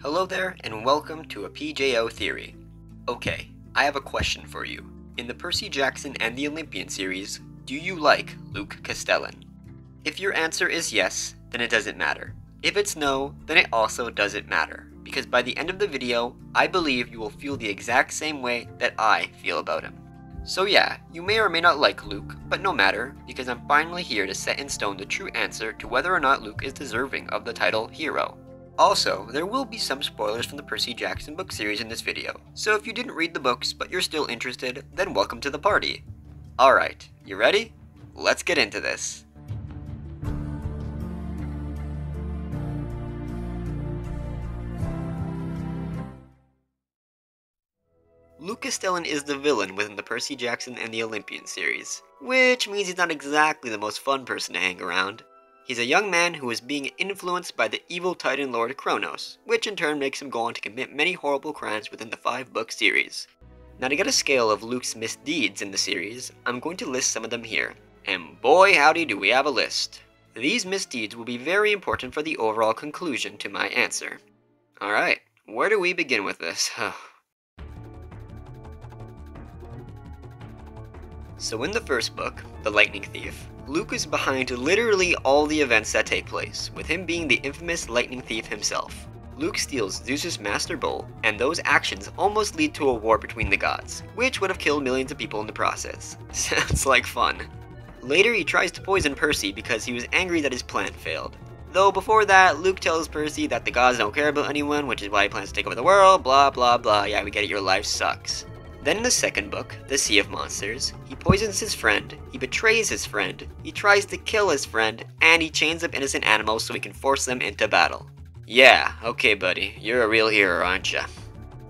Hello there, and welcome to a PJO Theory. Okay, I have a question for you. In the Percy Jackson and the Olympian series, do you like Luke Castellan? If your answer is yes, then it doesn't matter. If it's no, then it also doesn't matter, because by the end of the video, I believe you will feel the exact same way that I feel about him. So yeah, you may or may not like Luke, but no matter, because I'm finally here to set in stone the true answer to whether or not Luke is deserving of the title hero. Also, there will be some spoilers from the Percy Jackson book series in this video, so if you didn't read the books but you're still interested, then welcome to the party. Alright, you ready? Let's get into this. Luke Castellan is the villain within the Percy Jackson and the Olympian series, which means he's not exactly the most fun person to hang around. He's a young man who is being influenced by the evil Titan Lord Kronos, which in turn makes him go on to commit many horrible crimes within the 5-book series. Now to get a scale of Luke's misdeeds in the series, I'm going to list some of them here, and boy howdy do we have a list. These misdeeds will be very important for the overall conclusion to my answer. Alright, where do we begin with this? So in the first book, The Lightning Thief, Luke is behind literally all the events that take place, with him being the infamous Lightning Thief himself. Luke steals Zeus's Master Bowl, and those actions almost lead to a war between the gods, which would have killed millions of people in the process. Sounds like fun. Later he tries to poison Percy because he was angry that his plan failed. Though before that, Luke tells Percy that the gods don't care about anyone, which is why he plans to take over the world, blah blah blah, yeah we get it, your life sucks. Then in the second book, The Sea of Monsters, he poisons his friend, he betrays his friend, he tries to kill his friend, and he chains up innocent animals so he can force them into battle. Yeah, okay buddy, you're a real hero, aren't ya?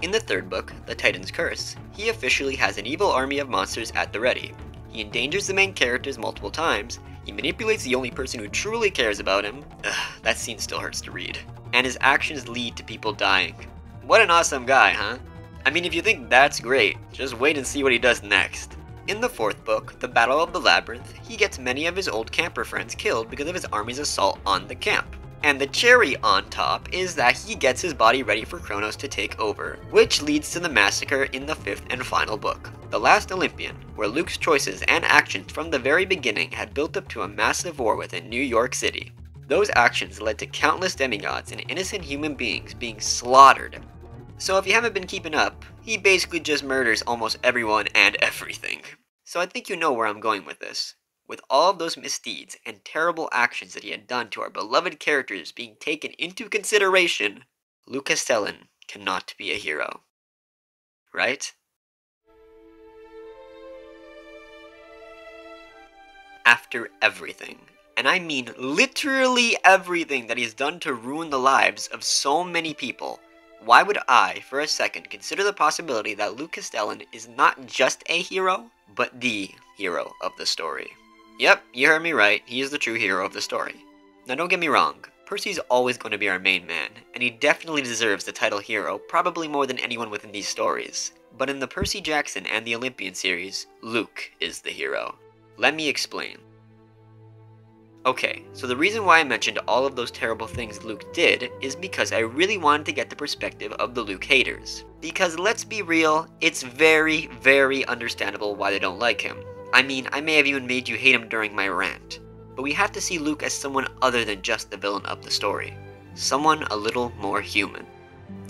In the third book, The Titan's Curse, he officially has an evil army of monsters at the ready. He endangers the main characters multiple times, he manipulates the only person who truly cares about him, that scene still hurts to read, and his actions lead to people dying. What an awesome guy, huh? I mean, if you think that's great, just wait and see what he does next. In the fourth book, The Battle of the Labyrinth, he gets many of his old camper friends killed because of his army's assault on the camp. And the cherry on top is that he gets his body ready for Kronos to take over, which leads to the massacre in the fifth and final book, The Last Olympian, where Luke's choices and actions from the very beginning had built up to a massive war within New York City. Those actions led to countless demigods and innocent human beings being slaughtered. So if you haven't been keeping up, he basically just murders almost everyone and everything. So I think you know where I'm going with this. With all of those misdeeds and terrible actions that he had done to our beloved characters being taken into consideration, Luke Castellan cannot be a hero. Right? After everything, and I mean literally everything that he's done to ruin the lives of so many people, why would I, for a second, consider the possibility that Luke Castellan is not just a hero, but the hero of the story? Yep, you heard me right, he is the true hero of the story. Now don't get me wrong, Percy's always going to be our main man, and he definitely deserves the title hero, probably more than anyone within these stories. But in the Percy Jackson and the Olympian series, Luke is the hero. Let me explain. Okay, so the reason why I mentioned all of those terrible things Luke did is because I really wanted to get the perspective of the Luke haters. Because let's be real, it's very, very understandable why they don't like him. I mean, I may have even made you hate him during my rant. But we have to see Luke as someone other than just the villain of the story. Someone a little more human.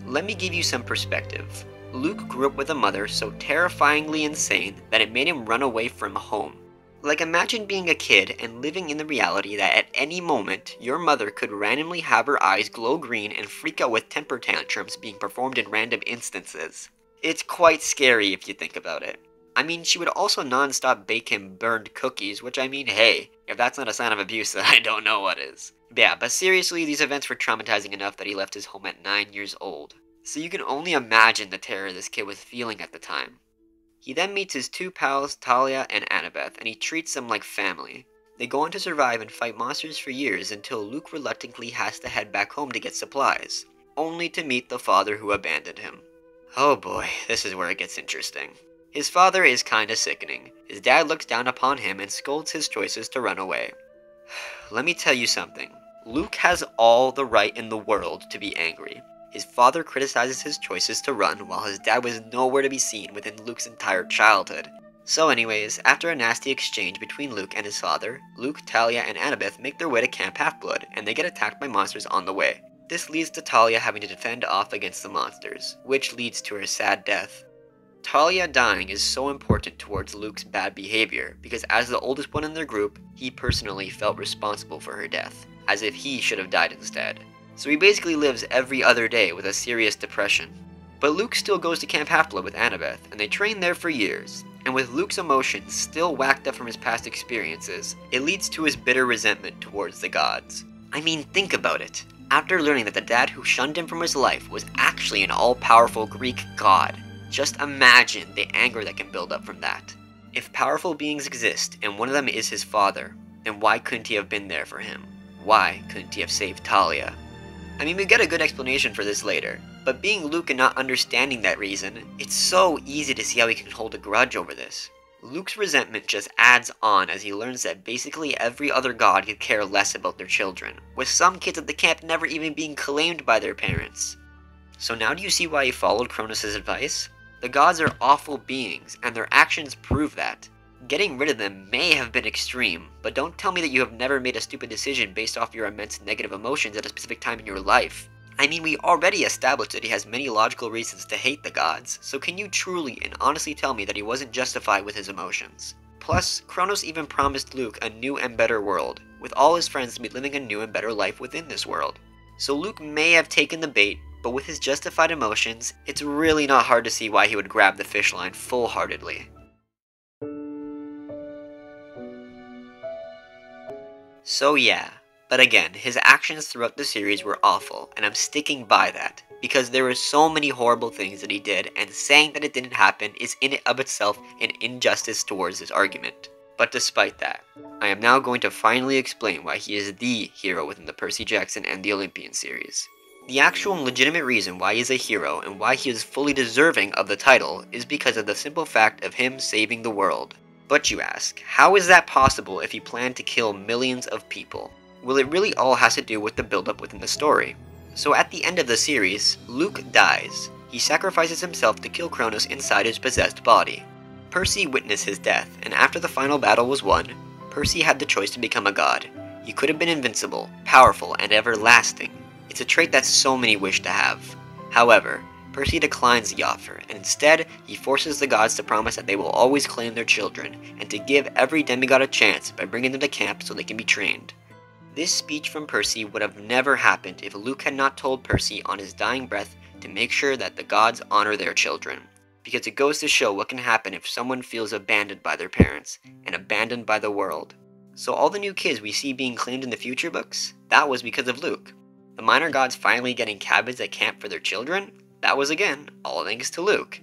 Let me give you some perspective. Luke grew up with a mother so terrifyingly insane that it made him run away from home. Like, imagine being a kid and living in the reality that at any moment, your mother could randomly have her eyes glow green and freak out with temper tantrums being performed in random instances. It's quite scary if you think about it. I mean, she would also non-stop bake him burned cookies, which I mean, hey, if that's not a sign of abuse, then I don't know what is. Yeah, but seriously, these events were traumatizing enough that he left his home at 9 years old. So you can only imagine the terror this kid was feeling at the time. He then meets his two pals, Talia and Annabeth, and he treats them like family. They go on to survive and fight monsters for years until Luke reluctantly has to head back home to get supplies, only to meet the father who abandoned him. Oh boy, this is where it gets interesting. His father is kinda sickening. His dad looks down upon him and scolds his choices to run away. Let me tell you something. Luke has all the right in the world to be angry. His father criticizes his choices to run while his dad was nowhere to be seen within Luke's entire childhood. So anyways, after a nasty exchange between Luke and his father, Luke, Talia, and Annabeth make their way to Camp Half-Blood, and they get attacked by monsters on the way. This leads to Talia having to defend off against the monsters, which leads to her sad death. Talia dying is so important towards Luke's bad behavior, because as the oldest one in their group, he personally felt responsible for her death, as if he should have died instead. So he basically lives every other day with a serious depression. But Luke still goes to Camp Half-Blood with Annabeth, and they train there for years. And with Luke's emotions still whacked up from his past experiences, it leads to his bitter resentment towards the gods. I mean, think about it. After learning that the dad who shunned him from his life was actually an all-powerful Greek god, just imagine the anger that can build up from that. If powerful beings exist, and one of them is his father, then why couldn't he have been there for him? Why couldn't he have saved Talia? I mean, we get a good explanation for this later, but being Luke and not understanding that reason, it's so easy to see how he can hold a grudge over this. Luke's resentment just adds on as he learns that basically every other god could care less about their children, with some kids at the camp never even being claimed by their parents. So now do you see why he followed Kronos' advice? The gods are awful beings, and their actions prove that. Getting rid of them may have been extreme, but don't tell me that you have never made a stupid decision based off your immense negative emotions at a specific time in your life. I mean, we already established that he has many logical reasons to hate the gods, so can you truly and honestly tell me that he wasn't justified with his emotions? Plus, Kronos even promised Luke a new and better world, with all his friends to be living a new and better life within this world. So Luke may have taken the bait, but with his justified emotions, it's really not hard to see why he would grab the fish line full-heartedly. So yeah, but again, his actions throughout the series were awful, and I'm sticking by that, because there were so many horrible things that he did, and saying that it didn't happen is in and of itself an injustice towards his argument. But despite that, I am now going to finally explain why he is the hero within the Percy Jackson and the Olympian series. The actual and legitimate reason why he is a hero and why he is fully deserving of the title is because of the simple fact of him saving the world. But you ask, how is that possible if he planned to kill millions of people? Well, it really all has to do with the build-up within the story. So at the end of the series, Luke dies. He sacrifices himself to kill Kronos inside his possessed body. Percy witnessed his death, and after the final battle was won, Percy had the choice to become a god. He could have been invincible, powerful, and everlasting. It's a trait that so many wish to have. However, Percy declines the offer, and instead, he forces the gods to promise that they will always claim their children, and to give every demigod a chance by bringing them to camp so they can be trained. This speech from Percy would have never happened if Luke had not told Percy on his dying breath to make sure that the gods honor their children. Because it goes to show what can happen if someone feels abandoned by their parents, and abandoned by the world. So all the new kids we see being claimed in the future books, that was because of Luke. The minor gods finally getting cabins at camp for their children, that was again, all thanks to Luke.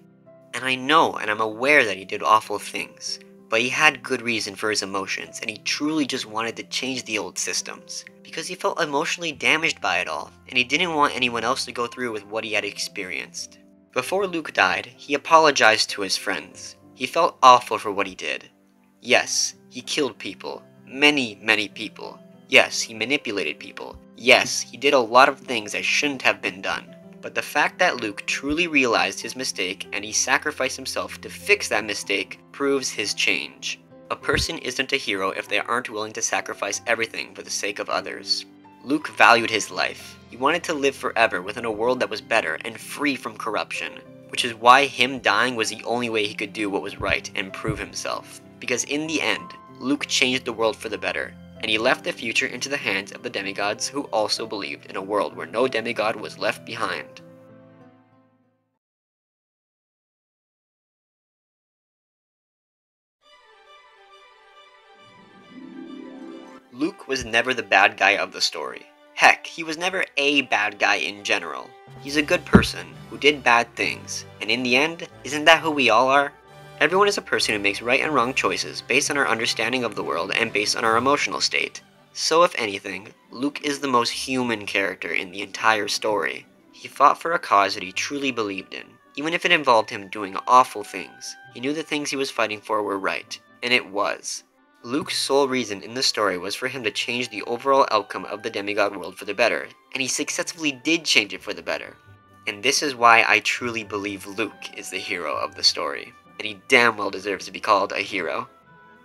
And I know and I'm aware that he did awful things, but he had good reason for his emotions, and he truly just wanted to change the old systems, because he felt emotionally damaged by it all, and he didn't want anyone else to go through with what he had experienced. Before Luke died, he apologized to his friends. He felt awful for what he did. Yes, he killed people. Many, many people. Yes, he manipulated people. Yes, he did a lot of things that shouldn't have been done. But the fact that Luke truly realized his mistake and he sacrificed himself to fix that mistake proves his change. A person isn't a hero if they aren't willing to sacrifice everything for the sake of others. Luke valued his life. He wanted to live forever within a world that was better and free from corruption, which is why him dying was the only way he could do what was right and prove himself. Because in the end, Luke changed the world for the better, and he left the future into the hands of the demigods who also believed in a world where no demigod was left behind. Luke was never the bad guy of the story. Heck, he was never a bad guy in general. He's a good person who did bad things, and in the end, isn't that who we all are? Everyone is a person who makes right and wrong choices based on our understanding of the world and based on our emotional state. So if anything, Luke is the most human character in the entire story. He fought for a cause that he truly believed in, even if it involved him doing awful things. He knew the things he was fighting for were right, and it was. Luke's sole reason in the story was for him to change the overall outcome of the demigod world for the better, and he successfully did change it for the better. And this is why I truly believe Luke is the hero of the story, and he damn well deserves to be called a hero.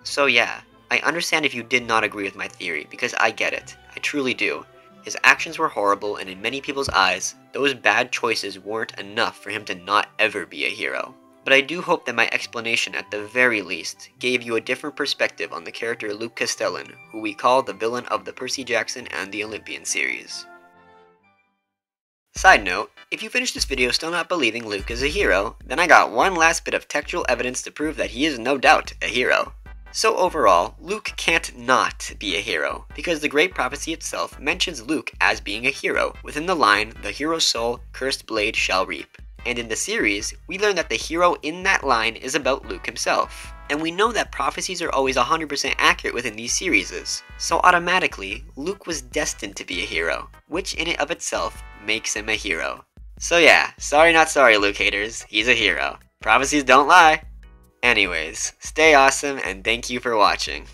So yeah, I understand if you did not agree with my theory, because I get it, I truly do. His actions were horrible, and in many people's eyes, those bad choices weren't enough for him to not ever be a hero. But I do hope that my explanation at the very least gave you a different perspective on the character Luke Castellan, who we call the villain of the Percy Jackson and the Olympian series. Side note, if you finished this video still not believing Luke is a hero, then I got one last bit of textual evidence to prove that he is no doubt a hero. So overall, Luke can't not be a hero, because the Great Prophecy itself mentions Luke as being a hero within the line, "The hero's soul, cursed blade shall reap." And in the series, we learn that the hero in that line is about Luke himself. And we know that prophecies are always 100% accurate within these series, so automatically, Luke was destined to be a hero, which in and of itself makes him a hero. So yeah, sorry not sorry Luke haters, he's a hero. Prophecies don't lie! Anyways, stay awesome and thank you for watching.